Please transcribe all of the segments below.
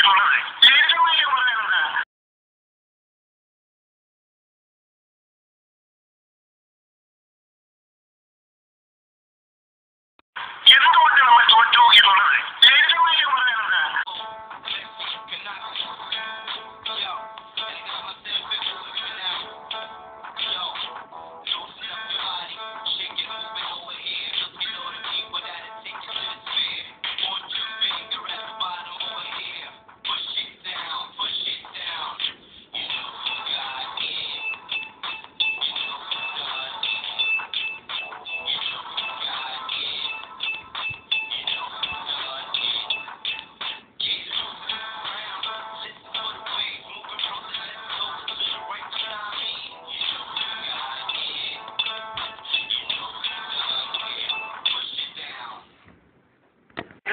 എന്നുള്ളത് ലളിതമായി പറഞ്ഞത് എന്തുകൊണ്ട് നമ്മൾ തോറ്റു എന്നുള്ളത് ലളിതമായി പറഞ്ഞത്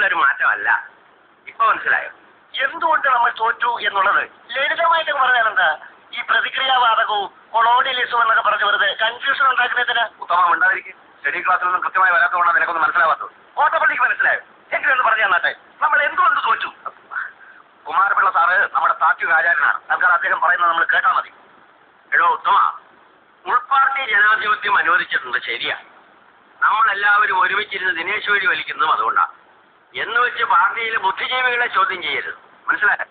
ഒരു മാറ്റമല്ല. ഇപ്പൊ മനസ്സിലായോ എന്തുകൊണ്ട് നമ്മൾ തോറ്റു എന്നുള്ളത്? ലളിതമായിട്ട് പറഞ്ഞാൽ എന്താ, ഈ പ്രതിക്രിയാവാദകവും കൊളോണിയലിസവും എന്നൊക്കെ പറഞ്ഞ് വെറുതെ കൺഫ്യൂഷൻ ഉണ്ടാക്കുന്നതിന് ഉത്തമം ഉണ്ടായിരിക്കും. സ്റ്റഡി ക്ലാസ്സിലൊന്നും കൃത്യമായി വരാത്തതുകൊണ്ടാണ് നിനക്കൊന്നും മനസ്സിലാവാത്തത്. ഓട്ടപ്പള്ളിക്ക് മനസ്സിലായോ? എങ്കിലും ഒന്ന് പറഞ്ഞു തന്നാട്ടെ, നമ്മൾ എന്തുകൊണ്ട് തോറ്റു? കുമാരപിള്ള സാറ് നമ്മുടെ താത്വിക ആചാര്യനാണ്. തൽക്കാലം അദ്ദേഹം പറയുന്നത് നമ്മൾ കേട്ടാൽ മതി. എടോ ഉത്തമ, ഉൾപാർട്ടി ജനാധിപത്യം അനുവദിച്ചിട്ടുണ്ട്, ശരിയാ. നമ്മളെല്ലാവരും ഒരുമിച്ചിരുന്ന് ദിനേശ് വഴി വലിക്കുന്നതും അതുകൊണ്ടാണ്. എന്ന് വെച്ച് പാർട്ടിയിലെ ബുദ്ധിജീവികളെ ചോദ്യം ചെയ്യരുത്, മനസ്സിലായോ?